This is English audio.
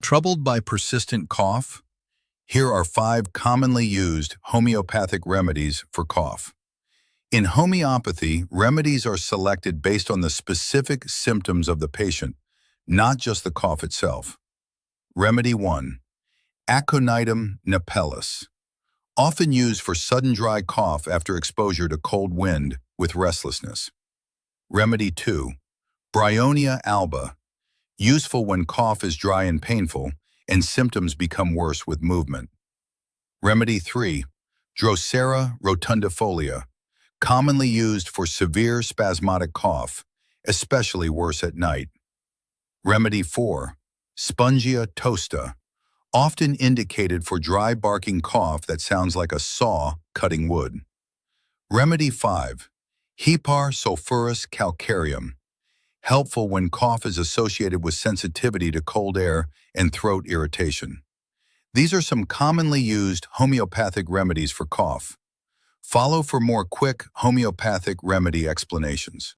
Troubled by persistent cough? Here are 5 commonly used homeopathic remedies for cough. In homeopathy, remedies are selected based on the specific symptoms of the patient, not just the cough itself. Remedy 1. Aconitum napellus. Often used for sudden dry cough after exposure to cold wind with restlessness. Remedy 2. Bryonia alba. Useful when cough is dry and painful, and symptoms become worse with movement. Remedy 3. Drosera rotundifolia. Commonly used for severe spasmodic cough, especially worse at night. Remedy 4. Spongia tosta. Often indicated for dry barking cough that sounds like a saw cutting wood. Remedy 5. Hepar sulphurus calcareum. Helpful when cough is associated with sensitivity to cold air and throat irritation. These are some commonly used homeopathic remedies for cough. Follow for more quick homeopathic remedy explanations.